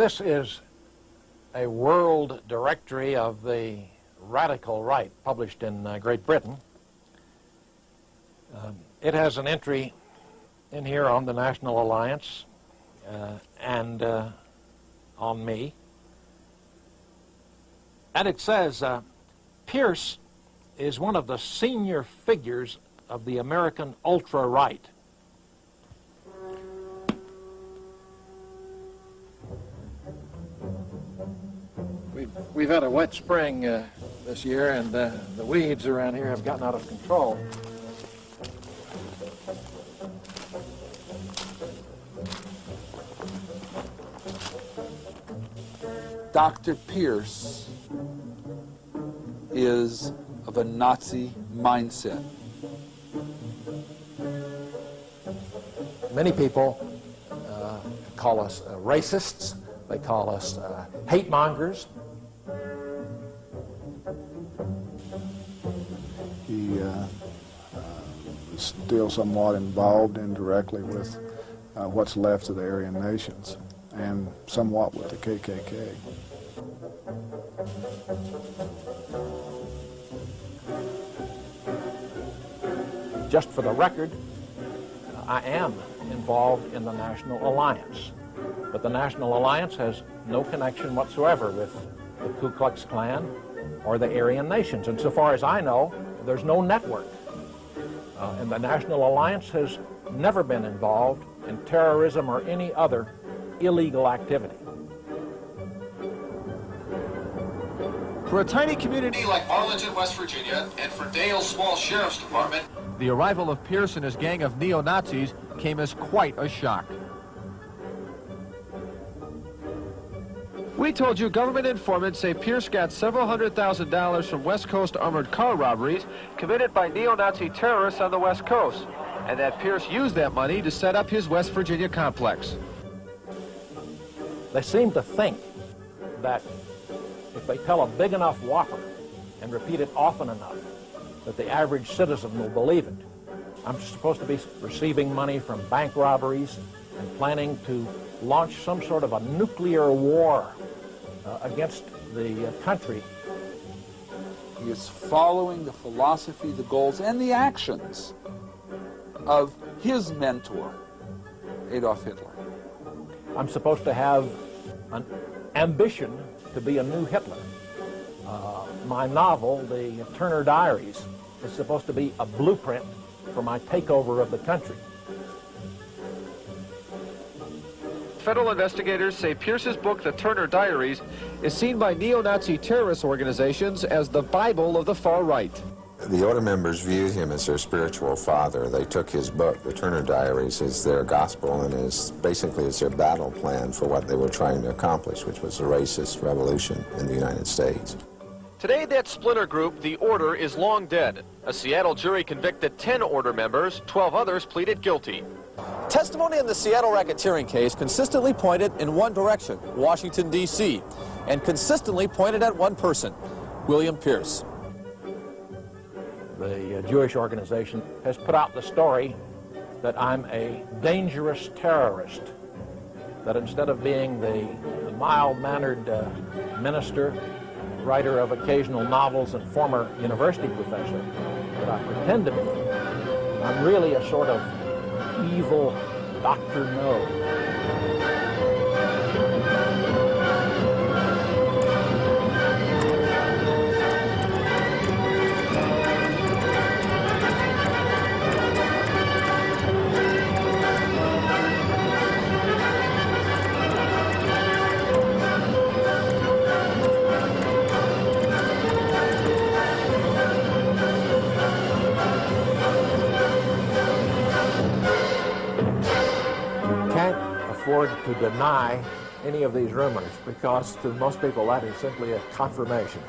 This is a world directory of the radical right published in Great Britain. It has an entry in here on the National Alliance and on me. And it says, Pierce is one of the senior figures of the American ultra-right. We've had a wet spring this year, and the weeds around here have gotten out of control. Dr. Pierce is of a Nazi mindset. Many people call us racists. They call us hate mongers. He is still somewhat involved indirectly with what's left of the Aryan nations and somewhat with the KKK. Just for the record, I am involved in the National Alliance, but the National Alliance has no connection whatsoever with the Ku Klux Klan or the Aryan nations. And so far as I know, there's no network. And the National Alliance has never been involved in terrorism or any other illegal activity. For a tiny community like Arlington, West Virginia, and for Dale's small sheriff's department, the arrival of Pierce and his gang of neo-Nazis came as quite a shock. We told you government informants say Pierce got several $100,000 from West Coast armored car robberies committed by neo-Nazi terrorists on the West Coast, and that Pierce used that money to set up his West Virginia complex. They seem to think that if they tell a big enough whopper and repeat it often enough, that the average citizen will believe it. I'm supposed to be receiving money from bank robberies and planning to launch some sort of a nuclear war against the country. He is following the philosophy, the goals, and the actions of his mentor, Adolf Hitler. I'm supposed to have an ambition to be a new Hitler. My novel, the Turner Diaries, is supposed to be a blueprint for my takeover of the country. Federal investigators say Pierce's book, The Turner Diaries, is seen by neo-Nazi terrorist organizations as the Bible of the far right. The Order members viewed him as their spiritual father. They took his book, The Turner Diaries, as their gospel and basically as their battle plan for what they were trying to accomplish, which was a racist revolution in the United States. Today, that splinter group, the Order, is long dead. A Seattle jury convicted 10 Order members, 12 others pleaded guilty. Testimony in the Seattle racketeering case consistently pointed in one direction, Washington, D.C., and consistently pointed at one person, William Pierce. The Jewish organization has put out the story that I'm a dangerous terrorist, that instead of being the mild-mannered minister, writer of occasional novels and former university professor that I pretend to be, I'm really a sort of evil Dr. No. To deny any of these rumors, because to most people that is simply a confirmation.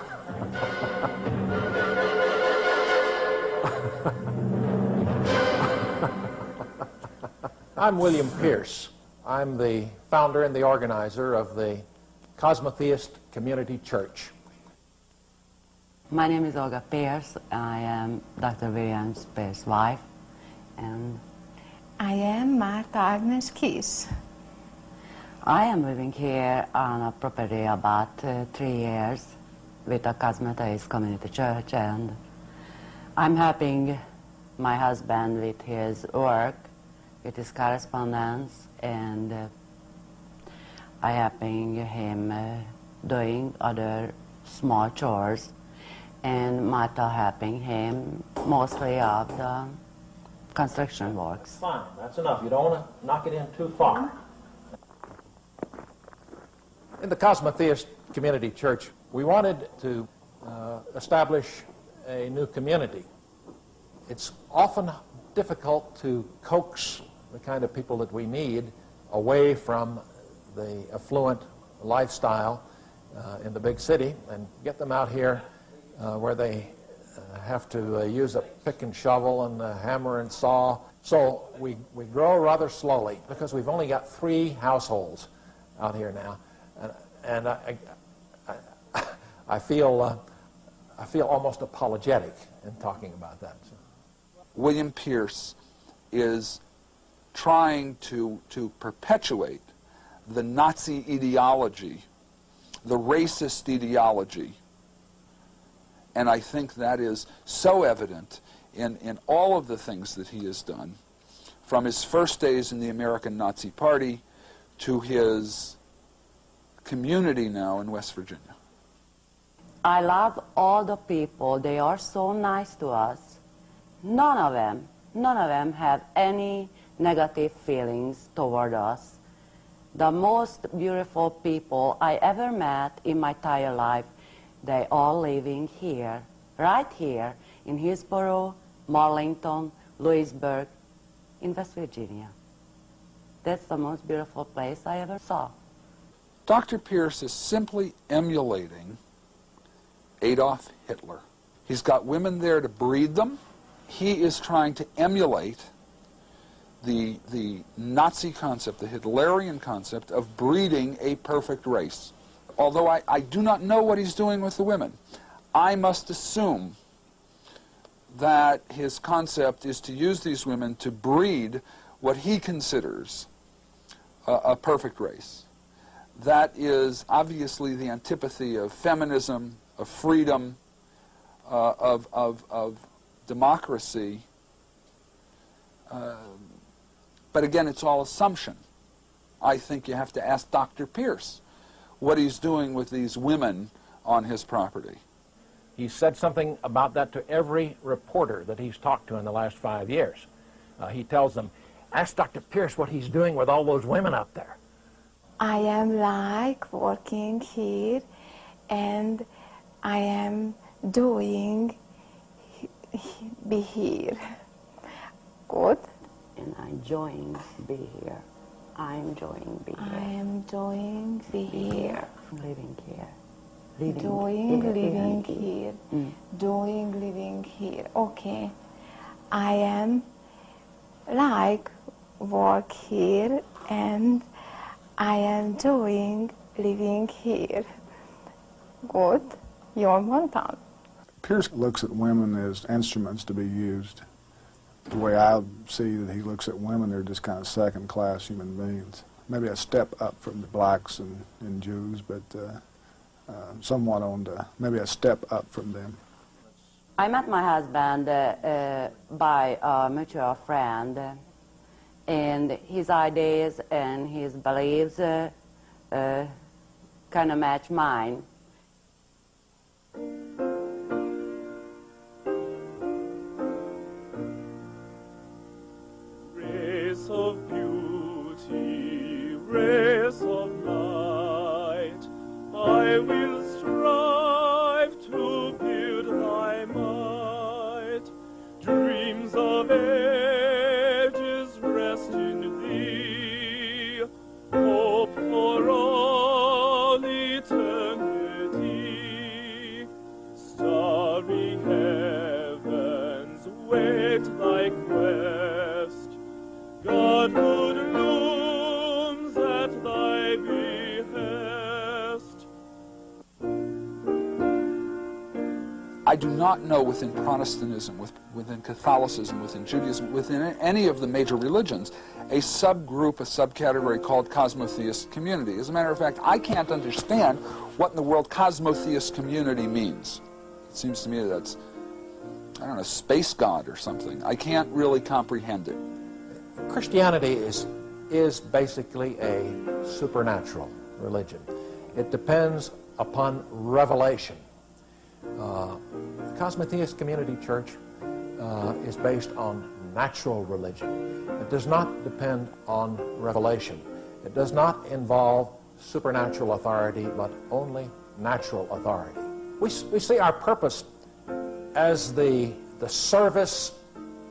I'm William Pierce. I'm the founder and the organizer of the Cosmotheist Community Church. My name is Olga Pierce. I am Dr. William Pierce's wife, and I am Martha Agnes Keys. I am living here on a property about 3 years with the Cosmotheist Community Church, and I'm helping my husband with his work, with his correspondence, and I'm helping him doing other small chores, and Martha helping him mostly of the construction works. Fine, that's enough. You don't want to knock it in too far. In the Cosmotheist Community Church, we wanted to establish a new community. It's often difficult to coax the kind of people that we need away from the affluent lifestyle in the big city and get them out here where they have to use a pick and shovel and a hammer and saw. So we grow rather slowly because we've only got 3 households out here now, and I feel almost apologetic in talking about that. So. William Pierce is trying to perpetuate the Nazi ideology, the racist ideology. And I think that is so evident in all of the things that he has done, from his first days in the American Nazi Party to his community now in West Virginia. I love all the people. They are so nice to us. None of them have any negative feelings toward us. The most beautiful people I ever met in my entire life, they all living here, right here, in Hillsborough, Marlington, Louisburg, in West Virginia. That's the most beautiful place I ever saw. Dr. Pierce is simply emulating Adolf Hitler. He's got women there to breed them. He is trying to emulate the Nazi concept, the Hitlerian concept of breeding a perfect race. Although I do not know what he's doing with the women, I must assume that his concept is to use these women to breed what he considers a perfect race. That is obviously the antipathy of feminism, of freedom, of democracy. But again, it's all assumption. I think you have to ask Dr. Pierce what he's doing with these women on his property. He said something about that to every reporter that he's talked to in the last 5 years. He tells them, ask Dr. Pierce what he's doing with all those women up there. I am like working here, and I am doing be here. Good. And I'm enjoying be here. I'm enjoying be here. I am enjoying be here. Living here. Living here. Doing living here. Okay. I am like work here, and I am doing living here. Good. Jól mondtam? Pierce looks at women as instruments to be used. The way I see that he looks at women, they're just kind of second-class human beings. Maybe a step up from the blacks and Jews, but somewhat on the, maybe a step up from them. I met my husband by a mutual friend, and his ideas and his beliefs kind of match mine. Race of beauty, race of light, I will strive to build thy might. Dreams of ages rest in thee, hope for all eternity. Starry heavens wait thy quest, Godhood looms at thy behest. I do not know within Protestantism, within Catholicism, within Judaism, within any of the major religions, a subgroup, a subcategory called Cosmotheist community. As a matter of fact, I can't understand what in the world Cosmotheist community means. It seems to me that's, I don't know, space god or something. I can't really comprehend it. Christianity is basically a supernatural religion. It depends upon revelation. The Cosmotheist Community Church is based on natural religion. It does not depend on revelation. It does not involve supernatural authority, but only natural authority. We see our purpose as the service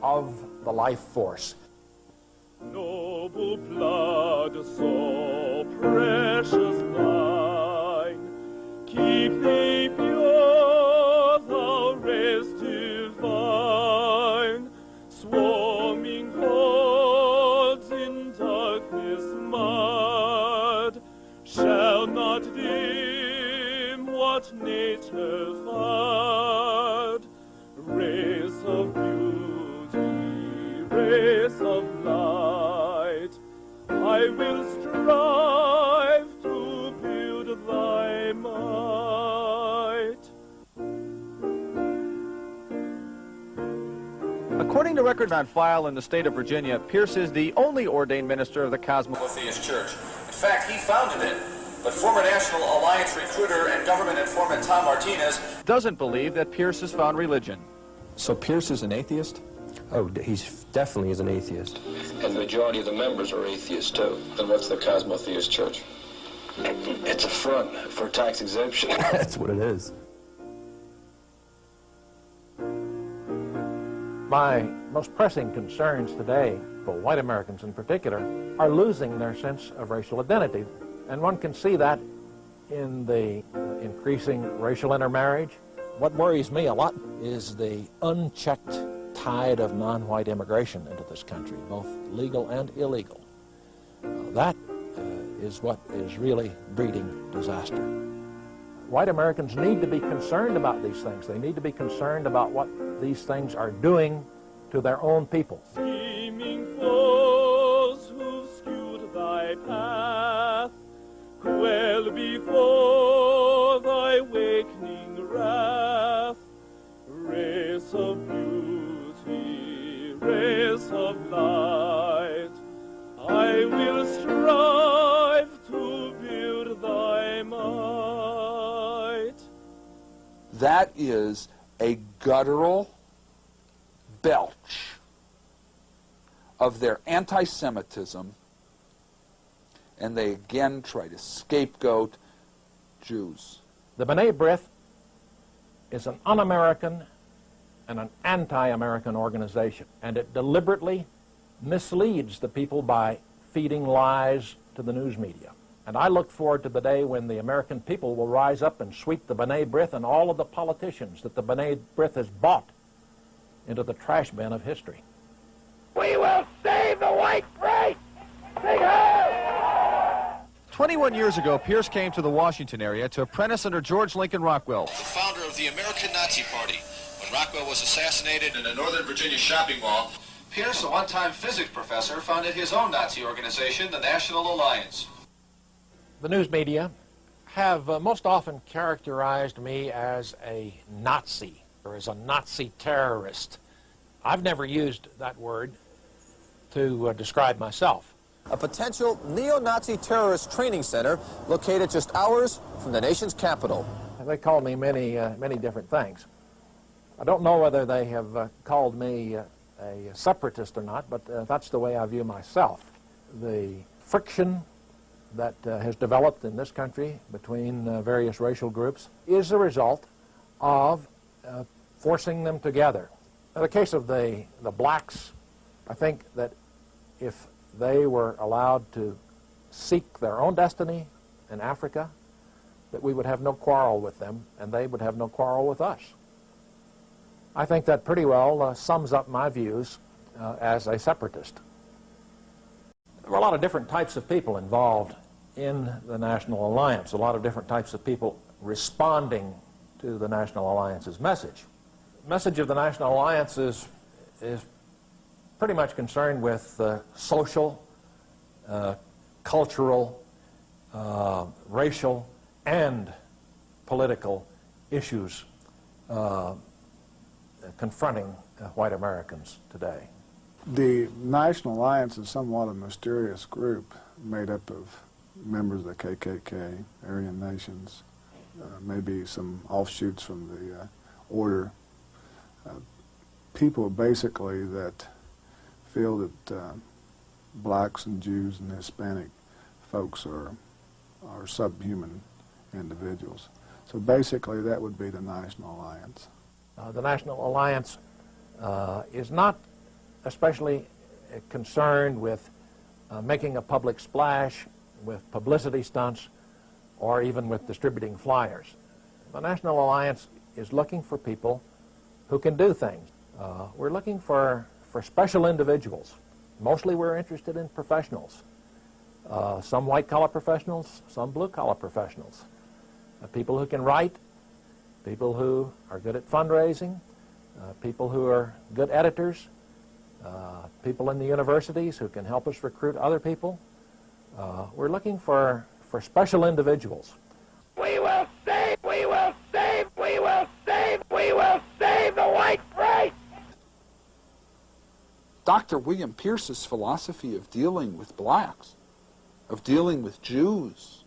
of the life force. Noble blood, so precious mine, keep thee pure, thou race divine, swarming hordes in darkness mud, shall not dim what nature vowed, race of beauty, race of light, I will strive to build thy might. According to records on file in the state of Virginia, Pierce is the only ordained minister of the Cosmotheist Church. In fact, he founded it, but former National Alliance recruiter and government informant Tom Martinez doesn't believe that Pierce has found religion. So Pierce is an atheist? Oh, he's definitely is an atheist. And the majority of the members are atheists, too. Then what's the Cosmotheist Church? It's a front for tax exemption. That's what it is. My most pressing concerns today, for white Americans in particular, are losing their sense of racial identity. And one can see that in the increasing racial intermarriage. What worries me a lot is the unchecked tide of non-white immigration into this country, both legal and illegal. That is what is really breeding disaster. White Americans need to be concerned about these things. They need to be concerned about what these things are doing to their own people. Scheming foes who've skewed thy path, quail before thy wakening wrath, race of beauty, race of light, I will strive to build thy might. That is a guttural belch of their anti-Semitism, and they again try to scapegoat Jews. The B'nai B'rith is an un-American and an anti-American organization, and it deliberately misleads the people by feeding lies to the news media. And I look forward to the day when the American people will rise up and sweep the B'nai B'rith and all of the politicians that the B'nai B'rith has bought into the trash bin of history. We will save the white race! Sing ho! 21 years ago, Pierce came to the Washington area to apprentice under George Lincoln Rockwell, the founder of the American Nazi Party. When Rockwell was assassinated in a Northern Virginia shopping mall, Pierce, a one-time physics professor, founded his own Nazi organization, the National Alliance. The news media have most often characterized me as a Nazi, or as a Nazi terrorist. I've never used that word to describe myself. a potential neo-Nazi terrorist training center located just hours from the nation's capital. They called me many different things. I don't know whether they have called me a separatist or not, but that's the way I view myself. The friction that has developed in this country between various racial groups is a result of forcing them together. In the case of the blacks, I think that if they were allowed to seek their own destiny in Africa, that we would have no quarrel with them, and they would have no quarrel with us. I think that pretty well sums up my views as a separatist. There were a lot of different types of people involved in the National Alliance, a lot of different types of people responding to the National Alliance's message. The message of the National Alliance is pretty much concerned with social cultural, racial, and political issues confronting white Americans today. The National Alliance is somewhat a mysterious group made up of members of the KKK, Aryan nations, maybe some offshoots from the order. People basically that feel that blacks and Jews and Hispanic folks are subhuman individuals. So basically that would be the National Alliance. The National Alliance is not especially concerned with making a public splash, with publicity stunts, or even with distributing flyers. The National Alliance is looking for people who can do things. We're looking for special individuals. Mostly we're interested in professionals. Some white-collar professionals, some blue-collar professionals. People who can write, people who are good at fundraising, people who are good editors, people in the universities who can help us recruit other people. We're looking for special individuals. We will save, we will save, we will save, we will save the white race! Dr. William Pierce's philosophy of dealing with blacks, of dealing with Jews,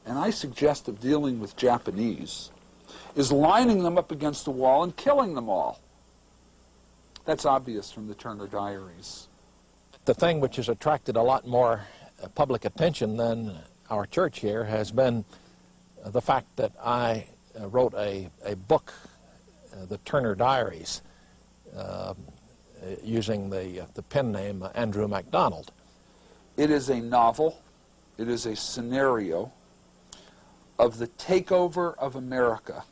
and I suggest of dealing with Japanese, is lining them up against the wall and killing them all. That's obvious from the Turner Diaries. The thing which has attracted a lot more public attention than our church here has been the fact that I wrote a book, the Turner Diaries, using the pen name Andrew MacDonald. It is a novel, it is a scenario of the takeover of America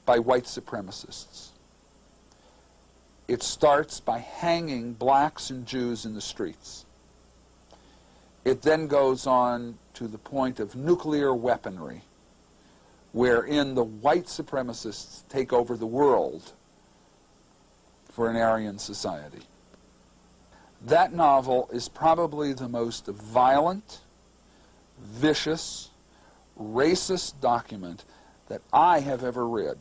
by white supremacists. It starts by hanging blacks and Jews in the streets. It then goes on to the point of nuclear weaponry, wherein the white supremacists take over the world for an Aryan society. That novel is probably the most violent, vicious, racist document that I have ever read.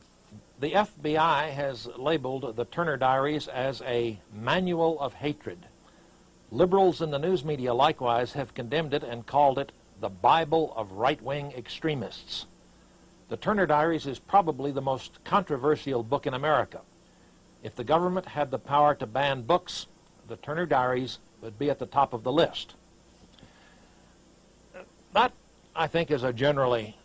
The FBI has labeled the Turner Diaries as a manual of hatred. Liberals in the news media likewise have condemned it and called it the Bible of right-wing extremists. The Turner Diaries is probably the most controversial book in America. If the government had the power to ban books, the Turner Diaries would be at the top of the list. That, I think, is a generally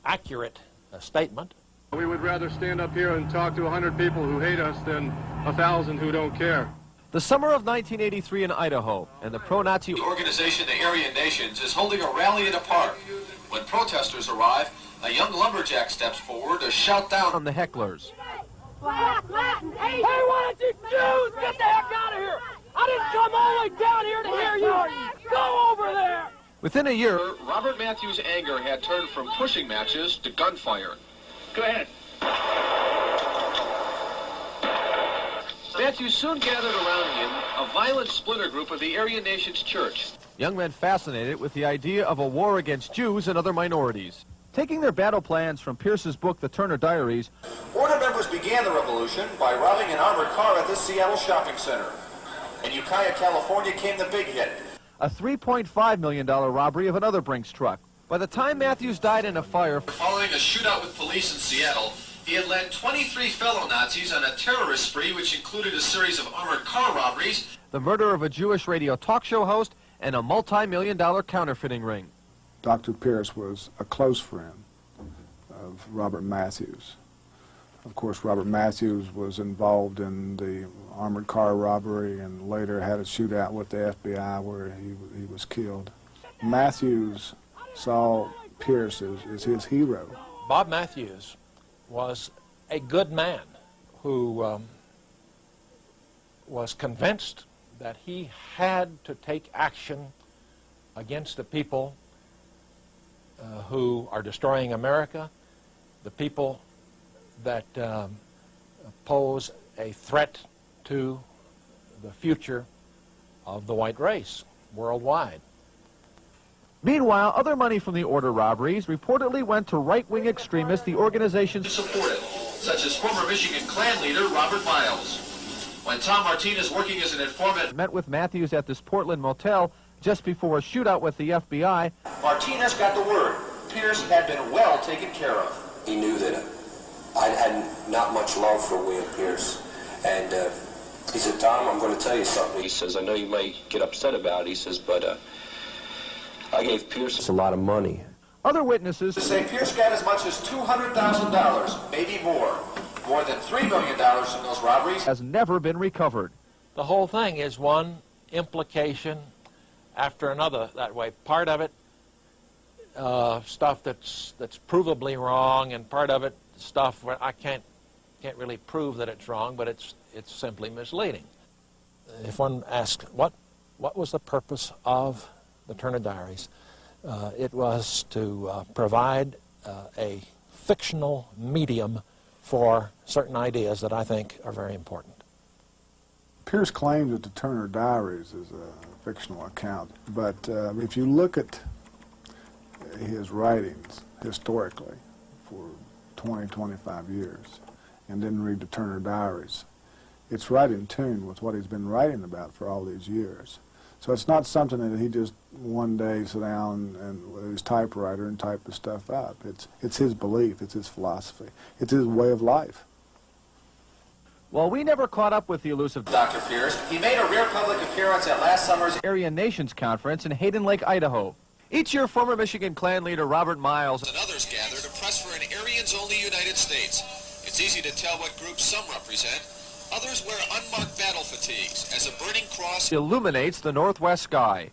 accurate statement. We would rather stand up here and talk to 100 people who hate us than 1,000 who don't care. The summer of 1983 in Idaho, and the pro-Nazi organization, the Aryan Nations, is holding a rally in a park. When protesters arrive, a young lumberjack steps forward to shout down on the hecklers. Black, Latin, Asian. Hey, why don't you Jews get the heck out of here? I didn't come all the way down here to hear you. Go over there. Within a year, Robert Matthews' anger had turned from pushing matches to gunfire. Go ahead. Matthews soon gathered around him a violent splinter group of the Aryan Nations Church. Young men fascinated with the idea of a war against Jews and other minorities. Taking their battle plans from Pierce's book, The Turner Diaries, Order members began the revolution by robbing an armored car at this Seattle shopping center. In Ukiah, California came the big hit. A $3.5 million robbery of another Brinks truck. By the time Matthews died in a fire, Following a shootout with police in Seattle, he had led 23 fellow Nazis on a terrorist spree which included a series of armored car robberies, the murder of a Jewish radio talk show host, and a multi-million-dollar counterfeiting ring. Dr. Pierce was a close friend of Robert Matthews. Of course, Robert Matthews was involved in the armored car robbery and later had a shootout with the FBI where he was killed. Matthews saw Pierce as his hero. Bob Matthews was a good man who was convinced that he had to take action against the people who are destroying America, the people that pose a threat to the future of the white race worldwide. Meanwhile, other money from the order robberies reportedly went to right-wing extremists the organization supported, such as former Michigan Klan leader Robert Miles. When Tom Martinez, working as an informant, met with Matthews at this Portland motel just before a shootout with the FBI. Martinez got the word. Pierce had been well taken care of. He knew that I had not much love for William Pierce, and he said, Tom, I'm going to tell you something. He says, I know you may get upset about it, he says, but I gave Pierce... It's a lot of money. Other witnesses say Pierce got as much as $200,000, maybe more. More than $3 million from those robberies has never been recovered. The whole thing is one implication after another that way. Part of it, stuff that's provably wrong, and part of it, stuff where I can't really prove that it's wrong, but it's simply misleading. If one asks what was the purpose of the Turner Diaries, it was to provide a fictional medium for certain ideas that I think are very important. Pierce claims that the Turner Diaries is a fictional account, but if you look at his writings historically for 20, 25 years and then read the Turner Diaries, it's right in tune with what he's been writing about for all these years. So it's not something that he just one day sit down and with his typewriter and type the stuff up. It's his belief, it's his philosophy, it's his way of life. Well, we never caught up with the elusive Dr. Pierce. He made a rare public appearance at last summer's Aryan Nations Conference in Hayden Lake, Idaho. Each year, former Michigan Klan leader Robert Miles and others gather to press for an Aryans-only United States. It's easy to tell what groups some represent. Others wear unmarked battle fatigues as a burning cross illuminates the northwest sky.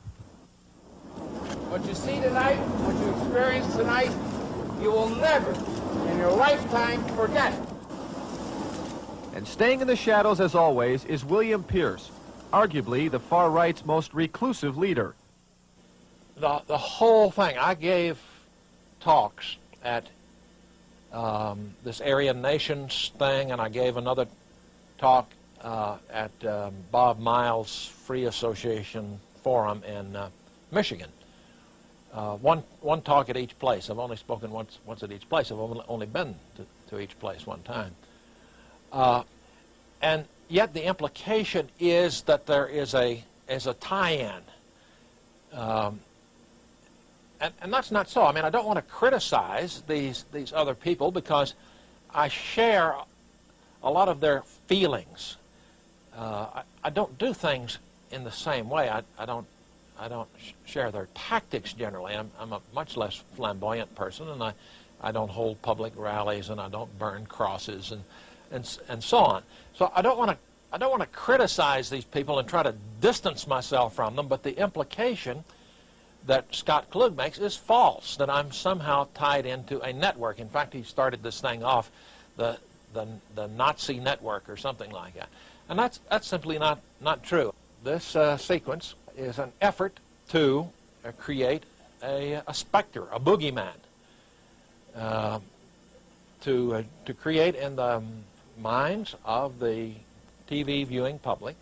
What you see tonight, what you experience tonight, you will never in your lifetime forget. And staying in the shadows, as always, is William Pierce, arguably the far right's most reclusive leader. The whole thing, I gave talks at this Aryan Nations thing, and I gave another talk at Bob Miles' Free Association Forum in Michigan. One talk at each place. I've only spoken once at each place. I've only been to each place one time. And yet the implication is that there is a tie-in. And that's not so. I mean, I don't want to criticize these other people because I share a lot of their feelings. I don't do things in the same way. I don't share their tactics generally. I'm a much less flamboyant person, and I don't hold public rallies, and I don't burn crosses, and so on. So I don't want to criticize these people and try to distance myself from them. But the implication that Scott Klug makes is false, that I'm somehow tied into a network. In fact, he started this thing off, the Nazi network or something like that. And that's simply not true. This sequence is an effort to create a specter, a boogeyman, to create in the minds of the TV viewing public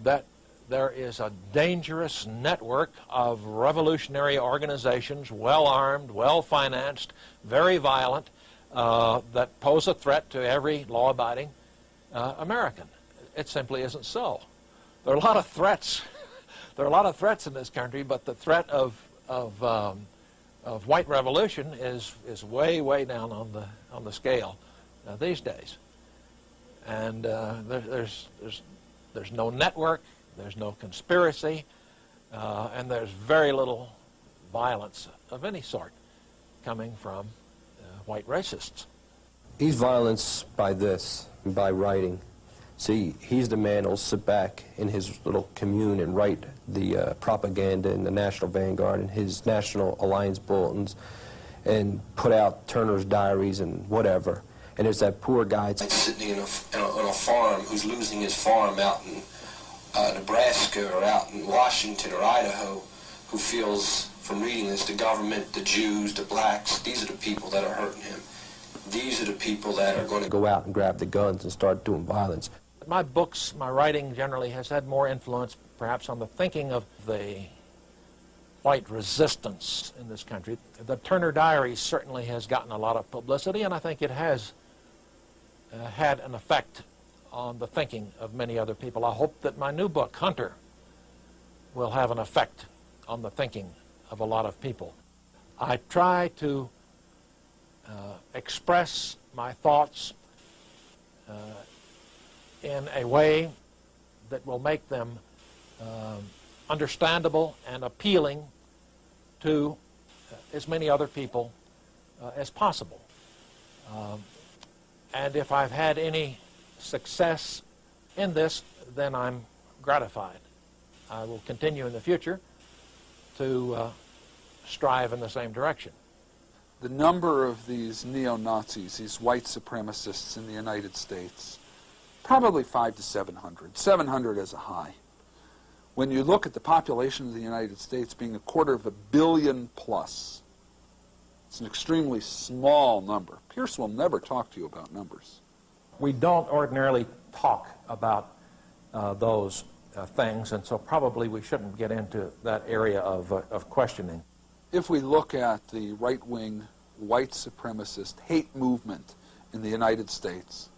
that there is a dangerous network of revolutionary organizations, well-armed, well-financed, very violent, that pose a threat to every law-abiding American. It simply isn't so. There are a lot of threats. There are a lot of threats in this country, but the threat of white revolution is way, way down on the scale these days. And there's no network. There's no conspiracy, and there's very little violence of any sort coming from white racists. He's violence by this, by writing. See, he's the man who'll sit back in his little commune and write the propaganda in the National Vanguard and his National Alliance bulletins and put out Turner's Diaries and whatever. And there's that poor guy sitting on a farm who's losing his farm out in Nebraska or out in Washington or Idaho, who feels from reading this, the government, the Jews, the blacks, these are the people that are hurting him. These are the people that are going to go out and grab the guns and start doing violence. that my books, my writing generally has had more influence perhaps on the thinking of the white resistance in this country. The Turner Diaries certainly has gotten a lot of publicity, and I think it has had an effect on the thinking of many other people. I hope that my new book, Hunter, will have an effect on the thinking of a lot of people. I try to express my thoughts in a way that will make them understandable and appealing to as many other people as possible. And if I've had any success in this, then I'm gratified. I will continue in the future to strive in the same direction. The number of these neo-Nazis, these white supremacists in the United States, probably 500 to 700. 700 as a high. When you look at the population of the United States being 250 million plus, it's an extremely small number. Pierce will never talk to you about numbers. We don't ordinarily talk about those things, and so probably we shouldn't get into that area of questioning. If we look at the right-wing, white supremacist hate movement in the United States,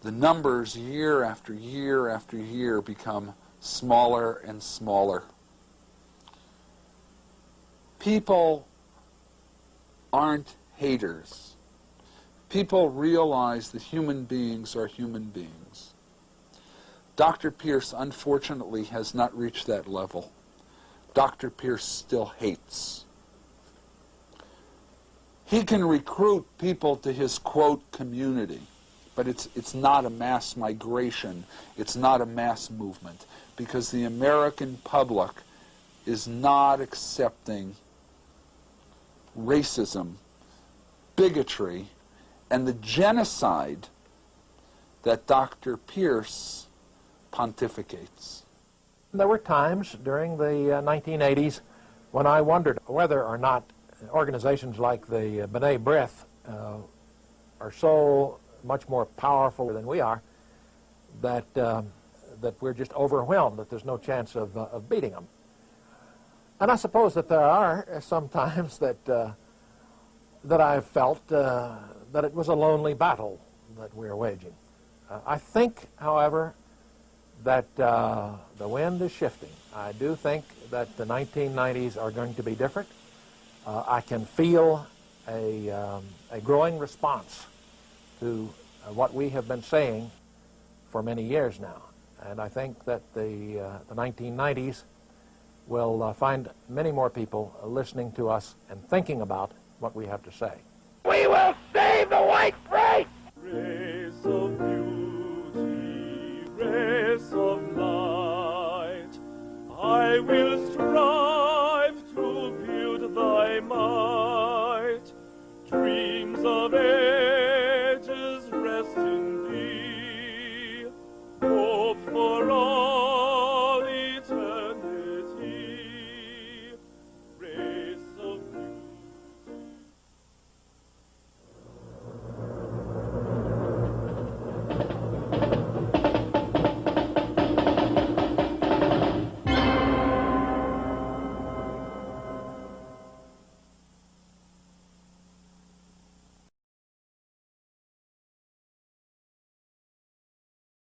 the numbers year after year after year become smaller and smaller. People aren't haters. People realize that human beings are human beings. Dr. Pierce, unfortunately, has not reached that level. Dr. Pierce still hates. He can recruit people to his, quote, community, but it's not a mass migration. It's not a mass movement, because the American public is not accepting racism, bigotry, and the genocide that Dr. Pierce pontificates. There were times during the 1980s when I wondered whether or not organizations like the B'nai B'rith are so much more powerful than we are that that we're just overwhelmed, that there's no chance of beating them. And I suppose that there are some times that that I've felt that it was a lonely battle that we're waging. I think, however, that the wind is shifting. I do think that the 1990s are going to be different. I can feel a growing response to what we have been saying for many years now. And I think that the 1990s will find many more people listening to us and thinking about what we have to say. We will save the white race! Race of beauty, race of light, I will strive to build thy might. Dreams of